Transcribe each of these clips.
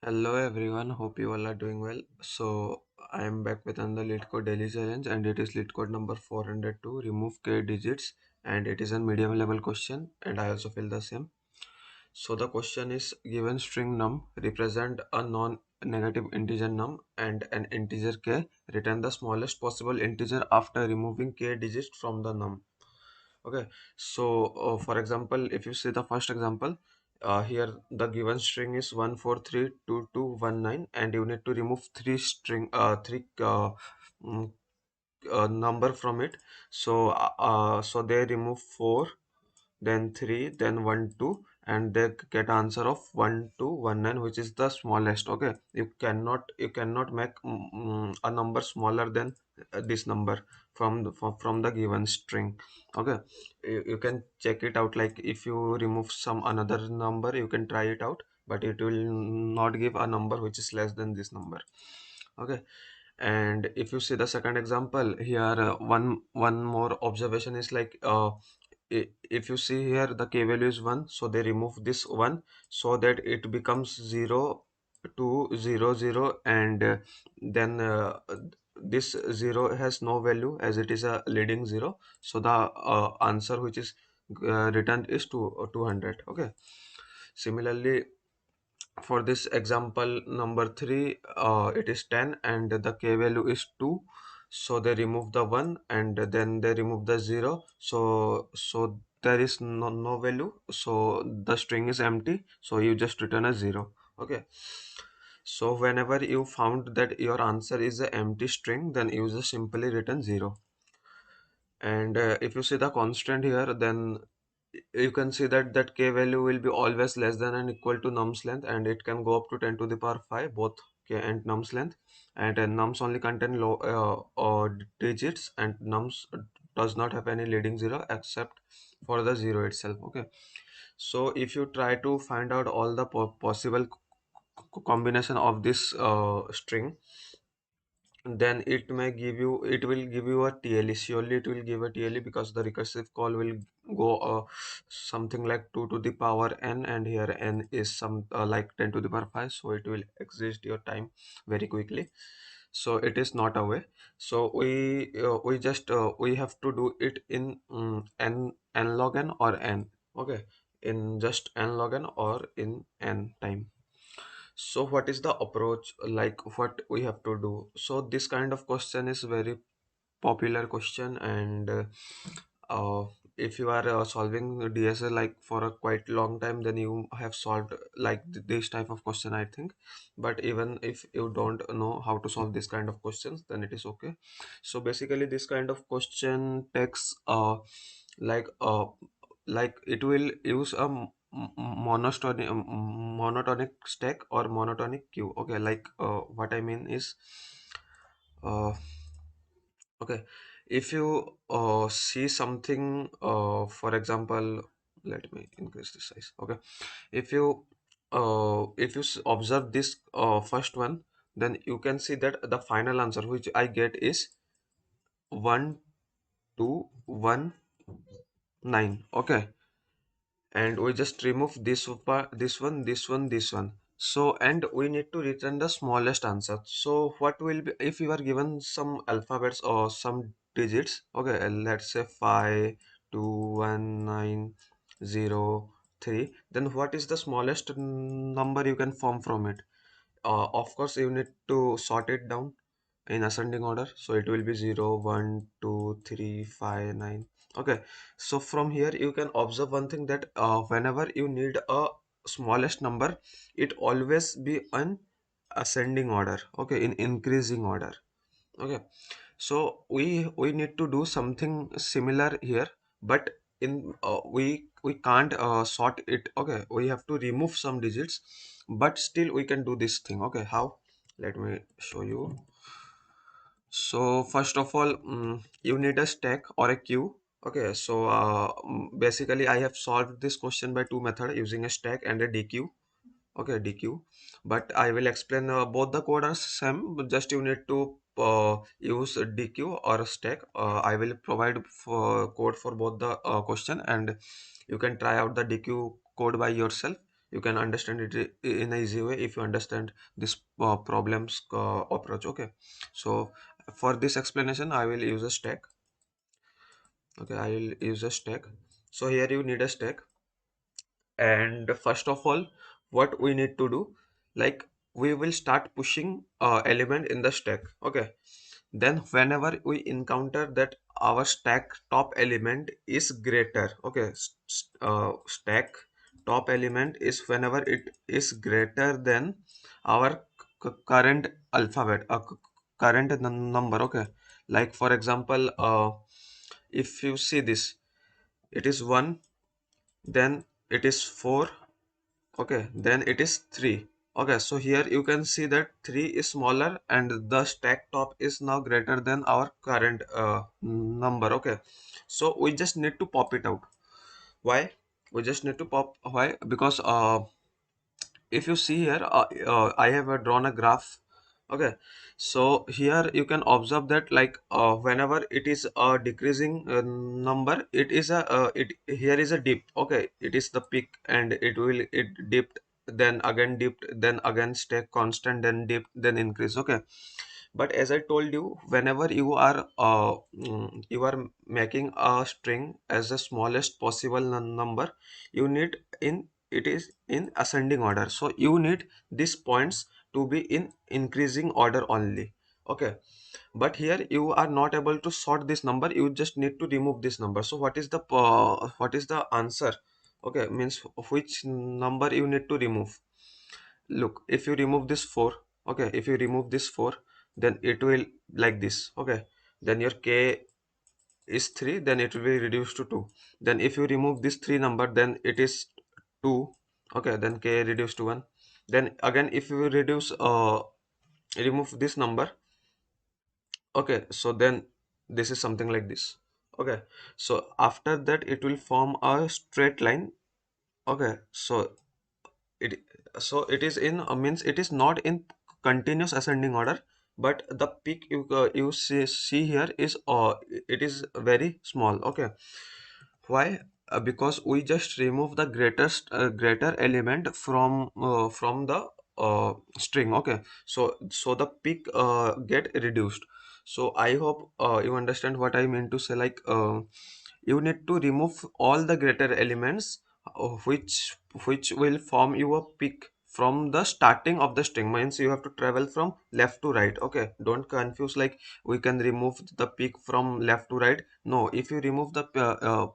Hello everyone, hope you all are doing well. So I am back with another Leetcode Daily Challenge and it is Leetcode number 402, remove k digits, and it is a medium level question and I also feel the same. So the question is, given string num represent a non-negative integer num and an integer k, return the smallest possible integer after removing k digits from the num. Okay, so for example, if you see the first example, here the given string is 1432219, and you need to remove three mm, number from it. So they remove 4, then 3, then 1 2, and they get answer of 1219, which is the smallest. Okay, you cannot make a number smaller than this number from the given string. Okay, you can check it out, like if you remove some another number you can try it out, but it will not give a number which is less than this number. Okay, and if you see the second example here, one more observation is like, if you see here the k value is 1, so they remove this 1 so that it becomes 0 to 0 0, and then this 0 has no value as it is a leading 0, so the answer which is returned is 200. Okay, similarly for this example number 3, it is 10 and the k value is 2, so they remove the 1 and then they remove the 0, so there is no value, so the string is empty, so you just return a 0. Okay, so whenever you found that your answer is an empty string, then you just simply return 0. And if you see the constant here, then you can see that k value will be always less than and equal to num's length, and it can go up to 10 to the power 5, both k and num's length. And nums only contain low digits, and nums does not have any leading 0 except for the 0 itself. Okay, so if you try to find out all the possible combination of this string, then it will give you a TLE. Surely it will give a TLE, because the recursive call will go something like 2 to the power n, and here n is some like 10 to the power 5, so it will exist your time very quickly. So it is not a way. So we have to do it in n log n or n. Okay, in just n log n or in n time. So what is the approach, like what we have to do? So this kind of question is very popular question, and uh, if you are solving DSA like for a quite long time, then you have solved like this type of question, I think. But even if you don't know how to solve this kind of questions, then it is okay. So basically this kind of question takes like uh like it will use a monotonic stack or monotonic queue. Okay, like what I mean is, uh, okay, if you see something, for example, let me increase the size. Okay, if you observe this first one, then you can see that the final answer which I get is 1219. Okay, and we just remove this one, so, and we need to return the smallest answer. So what will be if you are given some alphabets or some digits? Okay, let's say 52190 then what is the smallest number you can form from it? Of course you need to sort it down in ascending order, so it will be 0 1 2 3 5 9. Okay, so from here you can observe one thing, that whenever you need a smallest number, it always be an ascending order. Okay, in increasing order. Okay, so we need to do something similar here, but in we can't sort it. Okay, we have to remove some digits, but still we can do this thing. Okay, how? Let me show you. So first of all, you need a stack or a queue. Okay, so basically I have solved this question by two methods, using a stack and a DQ. Okay, DQ, but I will explain, both the code are same, but just you need to use a DQ or a stack. I will provide for code for both the question, and you can try out the DQ code by yourself. you can understand it in a easy way if you understand this problems approach. Okay, so for this explanation I will use a stack. Okay, I will use a stack. So here you need a stack, and first of all, what we need to do, like, we will start pushing element in the stack. Okay, then whenever we encounter that our stack top element is greater, okay, stack top element is whenever it is greater than our current alphabet, current number. Okay, like for example, if you see this, it is 1, then it is 4, okay, then it is 3. Okay, so here you can see that 3 is smaller and the stack top is now greater than our current number. Okay, so we just need to pop it out. Why? We just need to pop. Why? Because if you see here, I have drawn a graph. Okay, so here you can observe that, like, whenever it is a decreasing number, it is a it here is a dip. Okay, it is the peak and it dipped, then again dipped, then again stay constant, then dip, then increase. Okay, but as I told you, whenever you are making a string as the smallest possible number, you need in it is in ascending order, so you need these points to be in increasing order only. Okay, but here you are not able to sort this number, you just need to remove this number. So what is the answer? Okay, means which number you need to remove. Look, if you remove this 4, okay, if you remove this 4, then it will like this. Okay, then your k is 3, then it will be reduced to 2. Then if you remove this 3 number, then it is 2. Okay, then k reduced to 1. Then again, if you remove this number, okay, so then this is something like this. Okay, so after that it will form a straight line. Okay, so it it is in means it is not in continuous ascending order, but the peak you see here is it is very small. Okay, why? Because we just remove the greater element from the string. Okay, so the peak get reduced. So I hope you understand what I mean to say. Like, you need to remove all the greater elements which will form you a peak from the starting of the string. Means you have to travel from left to right. Okay, don't confuse, like, we can remove the peak from left to right. No, if you remove the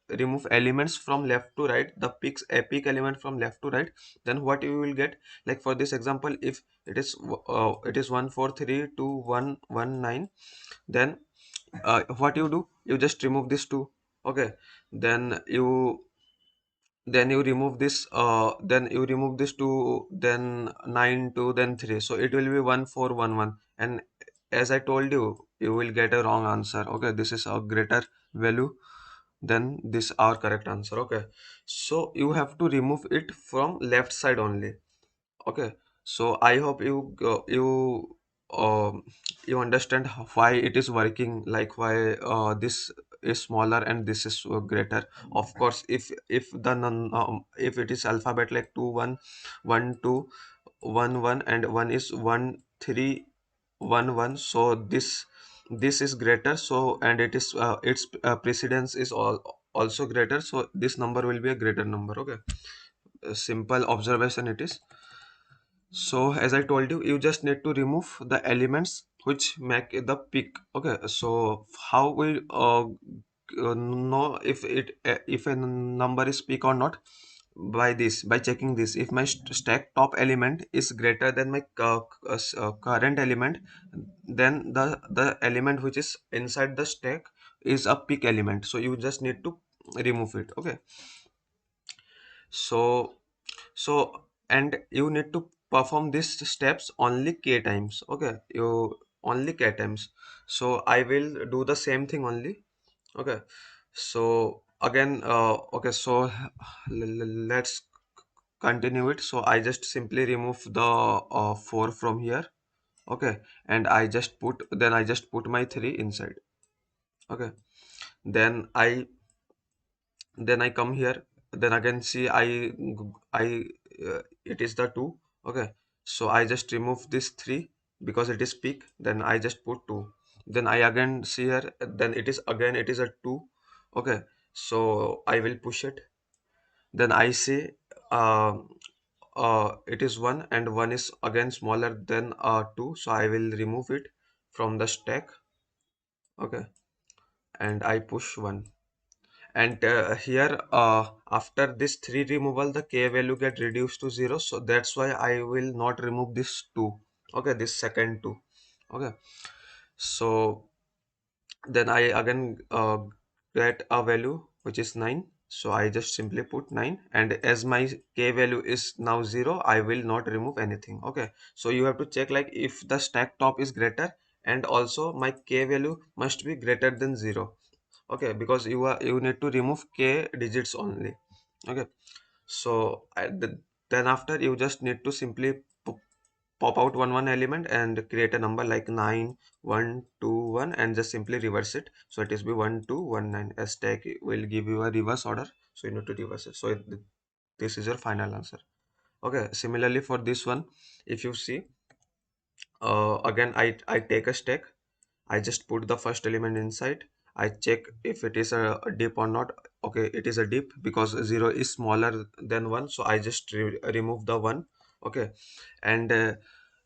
remove elements from left to right, the peak element from left to right, then what you will get, like for this example, if it is 1432119, then what you do, you just remove this 2. Okay, then you remove this then you remove this 2, then 9 2, then 3, so it will be 1411. And as I told you, you will get a wrong answer. Okay, this is a greater value than this our correct answer. Okay, so you have to remove it from left side only. Okay, so I hope um, you understand why it is working, like why this is smaller and this is greater. Of course, if it is alphabet like 2 1 1 2 1 1 and 1 is 1 3 1 1, so this is greater, so and it is its precedence is also greater, so this number will be a greater number. Okay, a simple observation it is. So as I told you, you just need to remove the elements which make the peak. Okay, so how we know if a number is peak or not? By this, by checking this, if my stack top element is greater than my current element, then the element which is inside the stack is a peak element. So you just need to remove it. Okay, so and you need to perform these steps only k times. Okay, you only k times. So I will do the same thing only. Okay, so again, okay, so let's continue it. So I just simply remove the 4 from here. Okay, and I just put my 3 inside. Okay, then I come here. then again see I it is the 2. Okay, so I just remove this 3 because it is peak, then I just put 2. Then I again see here, then it is a 2. Okay, so I will push it. Then I see uh, it is 1, and 1 is again smaller than 2, so I will remove it from the stack. Okay, and I push 1. And here after this 3 removal, the k value get reduced to 0, so that's why I will not remove this 2. Okay, this second 2. Okay, so then I again get a value which is 9, so I just simply put 9, and as my k value is now 0, I will not remove anything. Okay, so you have to check like if the stack top is greater, and also my k value must be greater than 0. Okay, because you need to remove k digits only. Okay, so then after you just need to simply pop out one element and create a number like 9 1 2 1, and just simply reverse it, so it is be 1 2 1 9. A stack will give you a reverse order, so you need to reverse it. So this is your final answer. Okay, similarly for this one, if you see, again I take a stack. I just put the first element inside. I check if it is a dip or not. Okay, it is a dip because 0 is smaller than 1. So I just remove the 1. Okay, and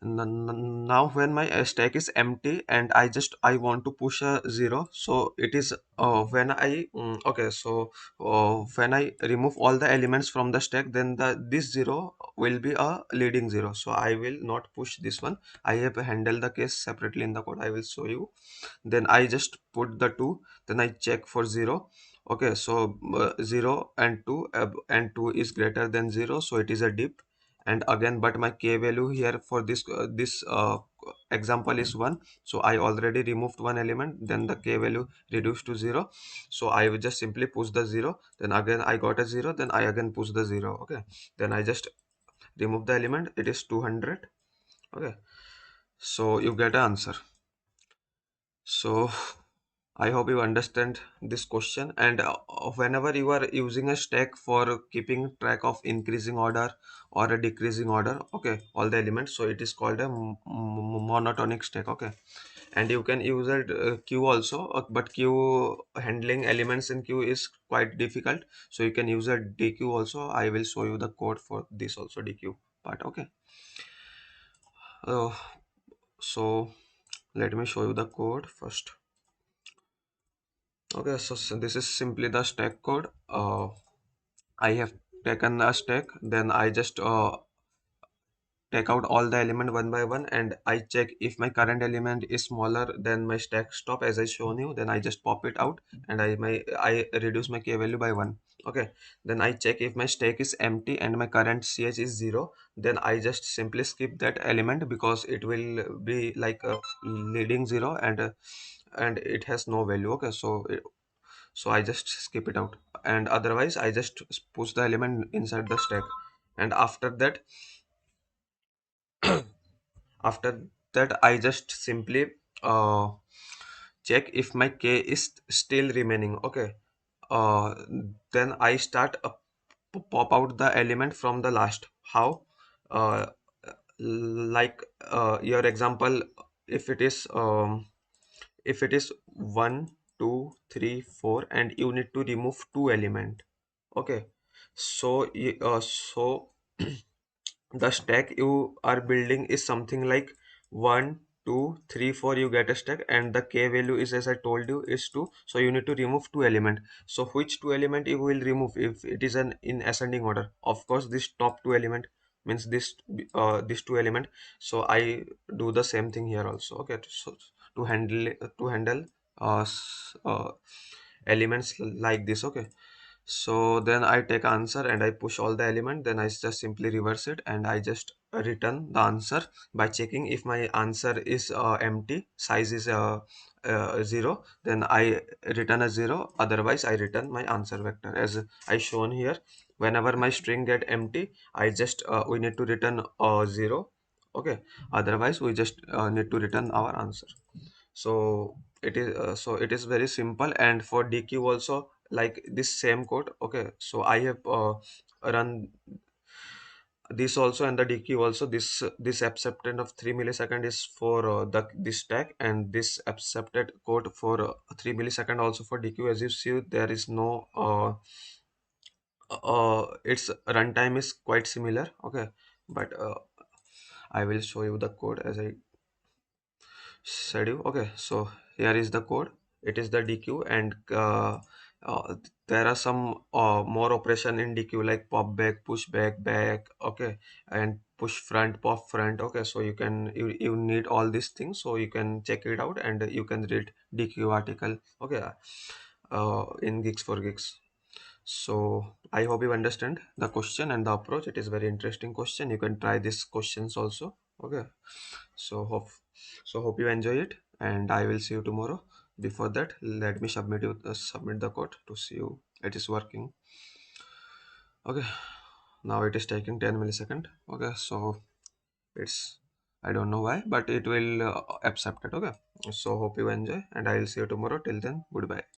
now when my stack is empty and I want to push a 0, so it is when I okay, so when I remove all the elements from the stack, then this 0 will be a leading 0. So I will not push this one. I have handled the case separately in the code. I will show you. Then I just put the 2, then I check for 0. Okay, so 0 and 2, and 2 is greater than 0, so it is a dip. And again, but my k value here for this example is 1, so I already removed one element, then the k value reduced to 0. So I will just simply push the 0, then again I got a 0, then I again push the 0. Okay, then I just remove the element, it is 200. Okay, so you get an answer. So I hope you understand this question. And whenever you are using a stack for keeping track of increasing order or a decreasing order, okay, all the elements, so it is called a monotonic stack. Okay, and you can use a queue also, but queue handling elements in queue is quite difficult. So you can use a dequeue also. I will show you the code for this also, dequeue part. Okay, uh, so let me show you the code first. Okay, so this is simply the stack code. I have taken a stack, then I just take out all the element one by one, and I check if my current element is smaller than my stack stop as I shown you. Then I just pop it out, and I reduce my k value by 1. Okay, then I check if my stack is empty and my current ch is 0. Then I just simply skip that element because it will be like a leading 0, and it has no value. Okay, so I just skip it out, and otherwise I just push the element inside the stack. And after that I just simply uh, check if my k is still remaining. Okay, uh, then I start pop out the element from the last. How? uh, like your example, if it is if it is 1 2 3 4 and you need to remove two element. Okay, so so the stack you are building is something like 1 2 3 4. You get a stack, and the k value is, as I told you, is 2. So you need to remove two element. So which two element you will remove if it is an in ascending order? Of course this top two element, means this two element. So I do the same thing here also. Okay, so to handle elements like this. Okay, so then I take answer and I push all the element, then I just simply reverse it, and I just return the answer by checking if my answer is empty, size is 0, then I return a 0, otherwise I return my answer vector as I shown here. Whenever my string get empty, I just we need to return 0. Okay, otherwise we just need to return our answer. So it is very simple. And for dequeue also, like this same code. Okay, so I have run this also, and the DQ also. This acceptance of 3 millisecond is for the this tag, and this accepted code for 3 millisecond also for DQ. As you see, there is no its runtime is quite similar. Okay, but I will show you the code as I said you. Okay, so here is the code. It is the DQ, and uh, there are some more operation in DQ, like pop back, push back, back. Okay, and push front, pop front. Okay, so you need all these things, so you can check it out, and you can read DQ article. Okay, in Geeks for Geeks. So I hope you understand the question and the approach. It is very interesting question. You can try these questions also. Okay. So hope you enjoy it, and I will see you tomorrow. Before that, let me submit the code to see you it is working. Okay. Now it is taking 10 millisecond. Okay. So it's, I don't know why, but it will accept it. Okay. So hope you enjoy, and I will see you tomorrow. Till then, goodbye.